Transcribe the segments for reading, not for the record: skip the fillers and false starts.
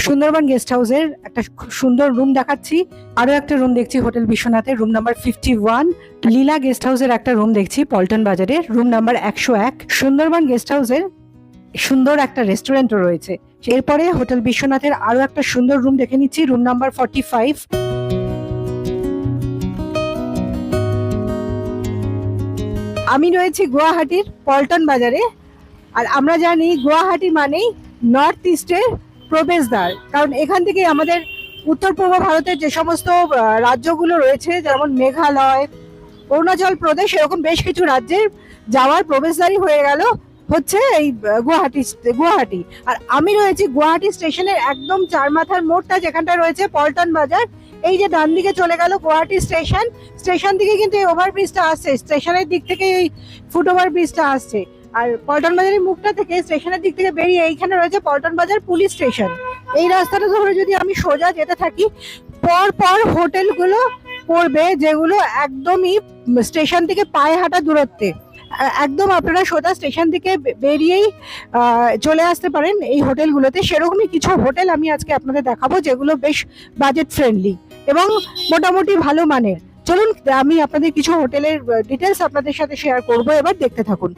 Sundarban guest হাউসের একটা খুব সুন্দর রুম দেখাচ্ছি। আরো একটা রুম দেখছি হোটেল বিশ্বনাথের, রুম নাম্বার 51। লীলা গেস্ট হাউসের একটা রুম দেখছি পল্টন বাজারের, রুম নাম্বার 101। সুন্দরবন গেস্ট হাউসের সুন্দর একটা রেস্টুরেন্টও রয়েছে। এরপরে হোটেল বিশ্বনাথের আরো একটা সুন্দর রুম দেখে নিচ্ছি, রুম নাম্বার 45। আমি রয়েছি গুয়াহাটির পল্টন বাজারে। আর আমরা জানি গুয়াহাটি মানেই নর্থ ইস্টের প্রবেশদ্বার, কারণ এখান থেকে আমাদের উত্তর পূর্ব ভারতের যে সমস্ত রাজ্যগুলো রয়েছে, যেমন মেঘালয়, অরুণাচল প্রদেশ, এরকম বেশ কিছু রাজ্যের যাওয়ার প্রবেশদ্বারই হয়ে গেল হচ্ছে এই গুয়াহাটি। আর আমি রয়েছি গুয়াহাটি স্টেশনের একদম চার মাথার মোড়টা, যেখানটা রয়েছে পল্টন বাজার। এই যে ডান দিকে চলে গেল গুয়াহাটি স্টেশন থেকে কিন্তু এই ওভারব্রিজটা আসছে, স্টেশনের দিক থেকে এই ফুট ওভারব্রিজটা আসছে। আর পল্টন বাজারের মুখটা থেকে স্টেশনের দিক থেকে বেরিয়ে এইখানে রয়েছে পল্টন বাজার পুলিশ স্টেশন। এই রাস্তাটা ধরে যদি আমি সোজা যেতে থাকি, পর পর হোটেলগুলো পড়বে, যেগুলো একদমই স্টেশন থেকে পায়ে হাঁটা দূরত্বে। একদম আপনারা সোজা স্টেশন থেকে বেরিয়েই চলে আসতে পারেন এই হোটেলগুলোতে। সেরকমই কিছু হোটেল আমি আজকে আপনাদের দেখাবো, যেগুলো বেশ বাজেট ফ্রেন্ডলি এবং মোটামুটি ভালো মানের। চলুন আমি আপনাদের কিছু হোটেলের ডিটেলস আপনাদের সাথে শেয়ার করব, এবার দেখতে থাকুন।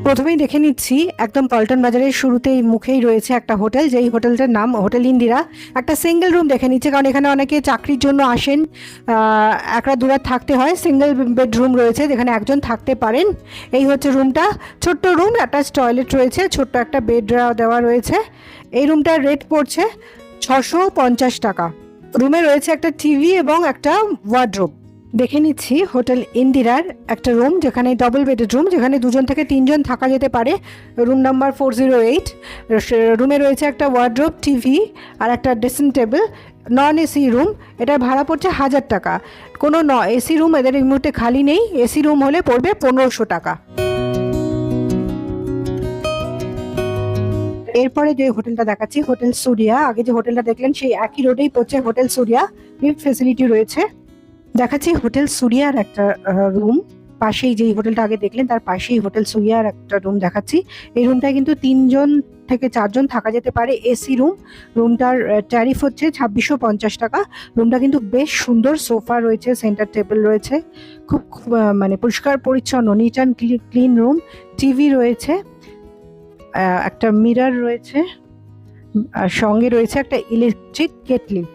প্রথমেই দেখে নিচ্ছি একদম পল্টন বাজারের শুরুতেই মুখেই রয়েছে একটা হোটেল, যেই হোটেলটার নাম হোটেল ইন্দিরা। একটা সিঙ্গেল রুম দেখে নিচ্ছে, কারণ এখানে অনেকে চাকরির জন্য আসেন, একটা দুরাত থাকতে হয়। সিঙ্গেল বেডরুম রয়েছে যেখানে একজন থাকতে পারেন। এই হচ্ছে রুমটা, ছোট্ট রুম, অ্যাটাচ টয়লেট রয়েছে, ছোট্ট একটা বেড দেওয়া রয়েছে। এই রুমটার রেট পড়ছে 650 টাকা। রুমে রয়েছে একটা টিভি এবং একটা ওয়ার্ডরোব। দেখে নিচ্ছি হোটেল ইন্দিরার একটা রুম, যেখানে ডবল বেডেড রুম, যেখানে 2 থেকে 3জন থাকা যেতে পারে। Room number 408। রুমে রয়েছে একটা ওয়ার্ডরোব, টিভি আর একটা dressing table. Non AC room, এটার ভাড়া পড়ছে 1000 টাকা। কোনো এসি রুম এদের এই মুহূর্তে খালি নেই, এসি রুম হলে পড়বে 1500 টাকা। এরপরে যে হোটেলটা দেখাচ্ছি হোটেল সুরিয়া, আগে যে হোটেলটা দেখলেন সেই একই রোডেই পড়ছে হোটেল সুরিয়া, লিফট ফেসিলিটি রয়েছে। দেখাচ্ছি হোটেল সুরিয়ার একটা রুম, পাশেই যেই হোটেলটা আগে দেখলেন তার পাশেই হোটেল সুরিয়ার একটা রুম দেখাচ্ছি। এই রুমটায় কিন্তু 3জন থেকে 4জন থাকা যেতে পারে, এসি রুম। রুমটার ট্যারিফ হচ্ছে 2650 টাকা। রুমটা কিন্তু বেশ সুন্দর, সোফা রয়েছে, সেন্টার টেবিল রয়েছে, খুব মানে পরিষ্কার পরিচ্ছন্ন, neat and clean room. TV রয়েছে, একটা মিরর রয়েছে, আর সঙ্গে রয়েছে একটা ইলেকট্রিক কেটলি।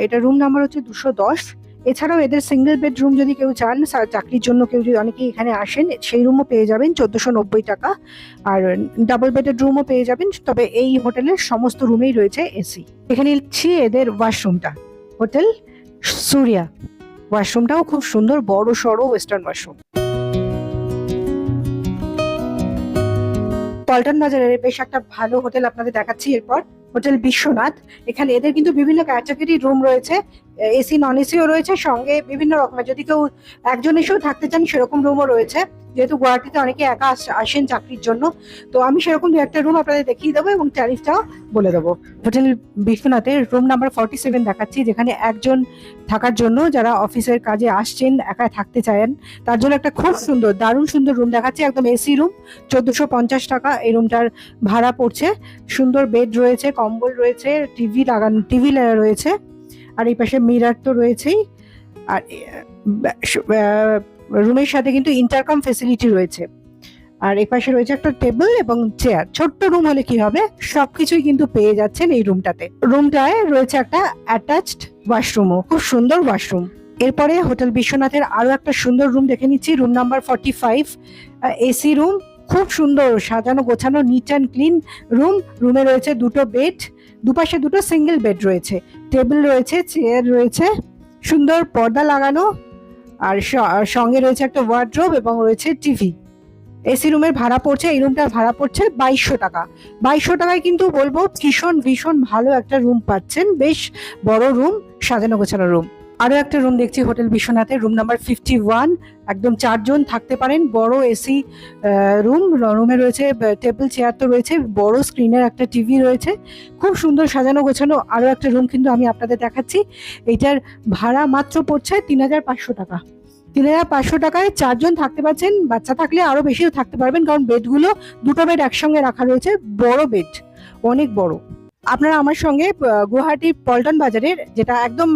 এটা রুম নাম্বার হচ্ছে 210। এছাড়াও এদের সিঙ্গেল বেডরুম যদি কেউ চান, চাকরির জন্য কেউ যদি অনেকেই এখানে আসেন, সেই রুমও পেয়ে যাবেন 1490 টাকা। আর ডাবল বেডেড রুমও পেয়ে যাবেন, তবে এই হোটেলের সমস্ত রুমেই রয়েছে এসি। এখানে নিচ্ছি এদের ওয়াশরুমটা, হোটেল সুরিয়া। ওয়াশরুমটাও খুব সুন্দর, বড় সড়ো ওয়েস্টার্ন ওয়াশরুম। পল্টন বাজারের বেশ একটা ভালো হোটেল আপনাদের দেখাচ্ছি এরপর, হোটেল বিশ্বনাথ। এখানে এদের কিন্তু বিভিন্ন ক্যাটাগরির রুম রয়েছে, এসি নন এসিও রয়েছে, সঙ্গে বিভিন্ন রকমের, যদি কেউ একজন এসেও থাকতে চান সেরকম রুমও রয়েছে। যেহেতু গুয়াহাটিতে অনেকে একা আসেন চাকরির জন্য, তো আমি সেরকম 2-একটা রুম আপনাদের দেখিয়ে দেবো এবং ট্যারিফটাও বলে দেবো। হোটেল বিশ্বনাথের রুম নাম্বার 47 দেখাচ্ছি, যেখানে একজন থাকার জন্য, যারা অফিসের কাজে আসছেন একা থাকতে চান তার জন্য একটা খুব সুন্দর, দারুণ সুন্দর রুম দেখাচ্ছি, একদম এসি রুম। 1450 টাকা এই রুমটার ভাড়া পড়ছে। সুন্দর বেড রয়েছে, কম্বল রয়েছে, টিভি রয়েছে, আর এই পাশে মিরর তো রয়েছেই। আর রুমের সাথে কিন্তু ইন্টারকম ফেসিলিটি রয়েছে। আর এই পাশে রয়েছে একটা টেবিল এবং চেয়ার। ছোট্ট রুম হলে কি হবে, সবকিছুই কিন্তু পেয়ে যাচ্ছেন এই রুমটাতে। রুমটায় রয়েছে একটা অ্যাটাচড ওয়াশরুমও, খুব সুন্দর ওয়াশরুম। এরপরে হোটেল বিশ্বনাথের আরো একটা সুন্দর রুম দেখে নিচ্ছি, রুম নাম্বার 45। এসি রুম, খুব সুন্দর সাজানো গোছানো, নিট অ্যান্ড ক্লিন রুম। রুমে রয়েছে 2টো বেড, দুপাশে 2টো সিঙ্গেল বেড রয়েছে, টেবিল রয়েছে, চেয়ার রয়েছে, সুন্দর পর্দা লাগানো, আর সঙ্গে রয়েছে একটা ওয়ার্ডরোব এবং রয়েছে টিভি। এসি রুমের ভাড়া পড়ছে, এই রুমটার ভাড়া পড়ছে 2200 টাকা। 2200 টাকায় কিন্তু বলবো ভীষণ ভালো একটা রুম পাচ্ছেন, বেশ বড় রুম, সাজানো গোছানো রুম। আরো একটা রুম দেখছি হোটেল বিশ্বনাথের, রুম নাম্বার 51। একদম 4জন থাকতে পারেন, বড় এসি রুম। রুমে রয়েছে টেবিল চেয়ার তো রয়েছে, বড় স্ক্রিনের একটা টিভি রয়েছে, খুব সুন্দর সাজানো গোছানো আরো একটা রুম কিন্তু আমি আপনাদের দেখাচ্ছি। এইটার ভাড়া মাত্র পড়ছে 3500 টাকা। 3,500 টাকায় 4 জন থাকতে পারছেন, বাচ্চা থাকলে আরো বেশিও থাকতে পারবেন, কারণ বেডগুলো দুটো বেড একসঙ্গে রাখা রয়েছে, বড় বেড, অনেক বড়। আপনারা আমার সঙ্গে গুয়াহাটির পল্টন বাজারের, যেটা একদম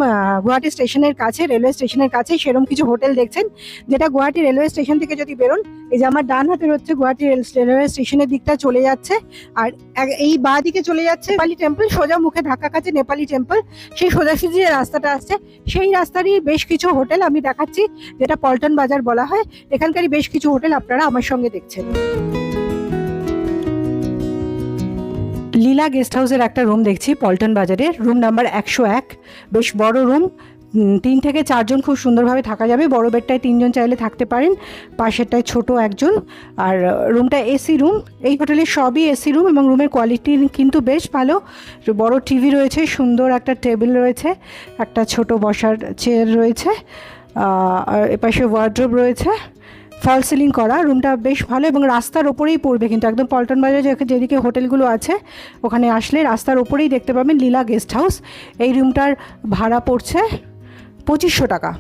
গুয়াহাটি স্টেশনের কাছে, রেলওয়ে স্টেশনের কাছে সেরকম কিছু হোটেল দেখছেন, যেটা গুয়াহাটি রেলওয়ে স্টেশন থেকে যদি বেরোন, এই যে আমার ডান হাতে হচ্ছে গুয়াহাটি রেলওয়ে স্টেশনের দিকটা চলে যাচ্ছে, আর এই বাঁ দিকে চলে যাচ্ছে নেপালি টেম্পল, সোজা মুখে ধাক্কা খাচ্ছে নেপালি টেম্পল, সেই সোজাসুজি যে রাস্তাটা আসছে সেই রাস্তারই বেশ কিছু হোটেল আমি দেখাচ্ছি, যেটা পল্টন বাজার বলা হয়। এখানকারই বেশ কিছু হোটেল আপনারা আমার সঙ্গে দেখছেন। লীলা গেস্ট হাউসের একটা রুম দেখছি পল্টন বাজারের, রুম নাম্বার 101, বেশ বড় রুম, 3 থেকে 4 জন খুব সুন্দরভাবে থাকা যাবে। বড় বেডটায় 3 জন চাইলে থাকতে পারেন, পাশেরটায় ছোট একজন। আর রুমটা এসি রুম, এই হোটেলের সবই এসি রুম এবং রুমের কোয়ালিটি কিন্তু বেশ ভালো। বড় টিভি রয়েছে, সুন্দর একটা টেবিল রয়েছে, একটা ছোট বসার চেয়ার রয়েছে, আর এপাশে ওয়ার্ড্রোব রয়েছে, ফল সিলিং করা। রুমটা বেশ ভালো এবং রাস্তার ওপরেই পড়বে, কিন্তু একদম পল্টন বাজারে যেদিকে হোটেলগুলো আছে ওখানে আসলে রাস্তার ওপরেই দেখতে পাবেন লীলা গেস্ট হাউস। এই রুমটার ভাড়া পড়ছে 2500 টাকা।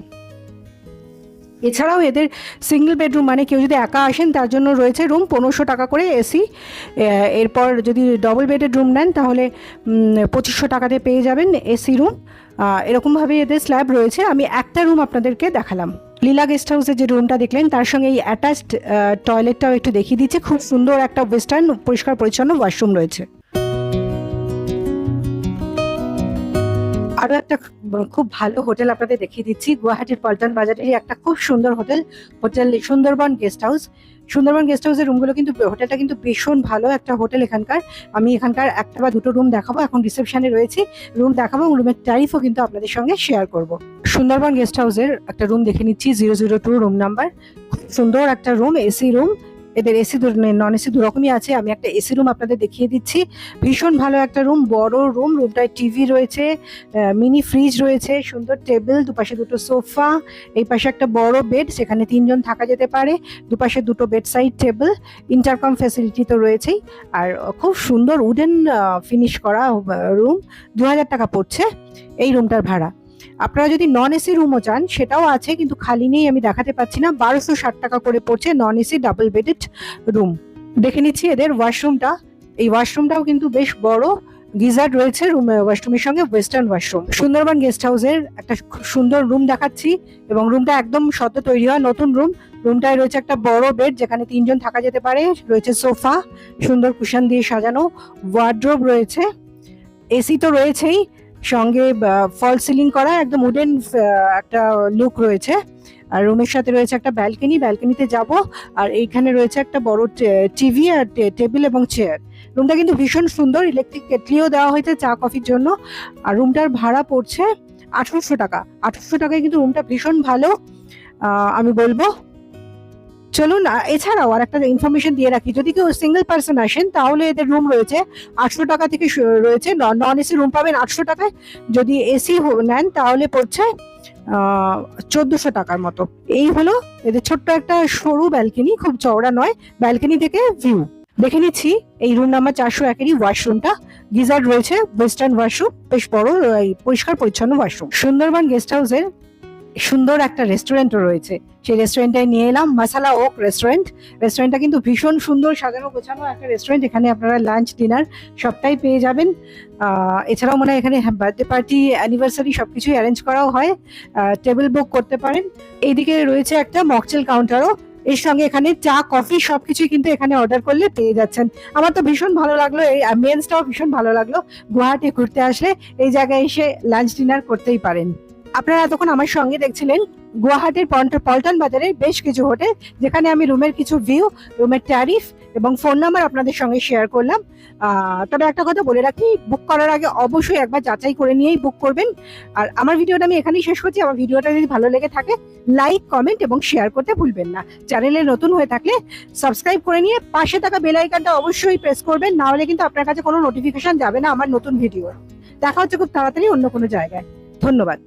এছাড়াও এদের সিঙ্গেল বেডরুম, মানে কেউ যদি একা আসেন তার জন্য রয়েছে রুম 1500 টাকা করে এসি। এরপর যদি ডবল বেডের রুম নেন তাহলে 2500 টাকাতে পেয়ে যাবেন এসি রুম। এরকমভাবে এদের স্ল্যাব রয়েছে। আমি একটা রুম আপনাদেরকে দেখালাম। লীলা গেস্ট হাউসের যে রুমটা দেখলেন তার সঙ্গে এই অ্যাটাচড টয়লেটটাও একটু দেখিয়ে দিচ্ছে। খুব সুন্দর একটা ওয়েস্টার্ন পরিষ্কার পরিচ্ছন্ন ওয়াশরুম রয়েছে। আরো একটা খুব ভালো হোটেল আপনাদের দেখিয়ে দিচ্ছি, গুয়াহাটির পল্টন বাজারেরই একটা খুব সুন্দর hotel, hotel Sundarban guest house. Sundarban guest হাউসের রুমগুলো কিন্তু, হোটেলটা কিন্তু ভীষণ ভালো একটা হোটেল এখানকার। আমি এখানকার একটা বা দুটো রুম দেখাবো, এখন রিসেপশনে রয়েছি, রুম দেখাবো এবং রুমের ট্যারিফও কিন্তু আপনাদের সঙ্গে শেয়ার করব। সুন্দরবন গেস্ট হাউসের একটা রুম দেখে নিচ্ছি, 002 রুম নাম্বার। খুব সুন্দর একটা রুম, এসি রুম। এদের এসি নন এসি দুরকমই আছে। আমি একটা এসি রুম আপনাদের দেখিয়ে দিচ্ছি, ভীষণ ভালো একটা রুম, বড় রুম। রুমটায় টিভি রয়েছে, মিনি ফ্রিজ রয়েছে, সুন্দর টেবিল, দুপাশে দুটো সোফা, এই পাশে একটা বড় বেড, সেখানে 3 জন থাকা যেতে পারে, দুপাশে দুটো bed side table, intercom facility তো রয়েছেই। আর খুব সুন্দর উডেন ফিনিশ করা রুম। 2000 টাকা পড়ছে এই রুমটার ভাড়া। আপনারা যদি নন এসি রুমও চান সেটাও আছে, কিন্তু খালি নেই, আমি দেখাতে পাচ্ছি না। 1260 টাকা করে পড়ছে non AC double bedded room. দেখে নিচ্ছি এদের ওয়াশরুমটা। এই ওয়াশরুমটাও কিন্তু বেশ বড়, গিজার রয়েছে ওয়াশরুমের সঙ্গে, ওয়েস্টার্ন ওয়াশরুম। সুন্দরবন গেস্ট হাউসের একটা সুন্দর রুম দেখাচ্ছি এবং রুমটা একদম সদ্য তৈরি হওয়া নতুন রুম। রুমটায় রয়েছে একটা বড় বেড, যেখানে 3 জন থাকা যেতে পারে, রয়েছে সোফা, সুন্দর কুশন দিয়ে সাজানো, ওয়ার্ড্রোব রয়েছে, এসি তো রয়েছেই, সঙ্গে ফল সিলিং করা একদম উডেন একটা লুক রয়েছে। আর রুমের সাথে রয়েছে একটা ব্যালকনি, ব্যালকনিতে যাব। আর এইখানে রয়েছে একটা বড় টিভি আর টেবিল এবং চেয়ার। রুমটা কিন্তু ভীষণ সুন্দর, ইলেকট্রিক কেটলিও দেওয়া হয়েছে চা কফির জন্য। আর রুমটার ভাড়া পড়ছে 1800 টাকা। 1800 টাকায় কিন্তু রুমটা ভীষণ ভালো, আমি বলবো। চলুন, এছাড়াও আর একটা ইনফরমেশন দিয়ে রাখি, যদি কেউ সিঙ্গেল পার্সন আসেন তাহলে এদের রুম রয়েছে 800 টাকা থেকে রয়েছে। নন এসি রুম পাবেন 800 টাকায়, যদি এসি নেন তাহলে পড়ছে 1400 টাকার মতো। এই হলো এদের ছোট্ট একটা সরু ব্যালকনি, খুব চওড়া নয়, ব্যালকনি থেকে ভিউ দেখে নিচ্ছি। এই রুম নাম্বার 401-এরই ওয়াশরুমটা, গিজার রয়েছে, ওয়েস্টার্ন ওয়াশরুম, বেশ বড়, পরিষ্কার পরিচ্ছন্ন ওয়াশরুম। সুন্দরবন গেস্ট হাউসের সুন্দর একটা রেস্টুরেন্টও রয়েছে, সেই রেস্টুরেন্টটায় নিয়ে এলাম, মাসালা ওক রেস্টুরেন্ট। রেস্টুরেন্টটা কিন্তু ভীষণ সুন্দর সাজানো গোছানো একটা রেস্টুরেন্ট। এখানে আপনারা লাঞ্চ ডিনার সবটাই পেয়ে যাবেন। এছাড়াও মনে হয় এখানে বার্থডে পার্টি, অ্যানিভার্সারি সবকিছুই অ্যারেঞ্জ করাও হয়, টেবিল বুক করতে পারেন। এইদিকে রয়েছে একটা মকটেল কাউন্টারও, এর সঙ্গে এখানে চা কফি সবকিছুই কিন্তু এখানে অর্ডার করলে পেয়ে যাচ্ছেন। আমার তো ভীষণ ভালো লাগলো, এই অ্যাম্বিয়েন্সটাও ভীষণ ভালো লাগলো। গুয়াহাটি ঘুরতে আসলে এই জায়গায় এসে লাঞ্চ ডিনার করতেই পারেন। আপনারা এতক্ষণ আমার সঙ্গে দেখছিলেন গুয়াহাটির পল্টন বাজারের বেশ কিছু হোটেল, যেখানে আমি রুমের কিছু ভিউ, রুমের ট্যারিফ এবং ফোন নাম্বার আপনাদের সঙ্গে শেয়ার করলাম। তবে একটা কথা বলে রাখি, বুক করার আগে অবশ্যই একবার যাচাই করে নিয়েই বুক করবেন। আর আমার ভিডিওটা আমি এখানেই শেষ করছি। আমার ভিডিওটা যদি ভালো লেগে থাকে লাইক, কমেন্ট এবং শেয়ার করতে ভুলবেন না। চ্যানেলে নতুন হয়ে থাকলে সাবস্ক্রাইব করে নিয়ে পাশে থাকা বেল আইকনটা অবশ্যই প্রেস করবেন, না হলে কিন্তু আপনার কাছে কোনো নোটিফিকেশন যাবে না আমার নতুন ভিডিও। দেখা হচ্ছে খুব তাড়াতাড়ি অন্য কোনো জায়গায়। ধন্যবাদ।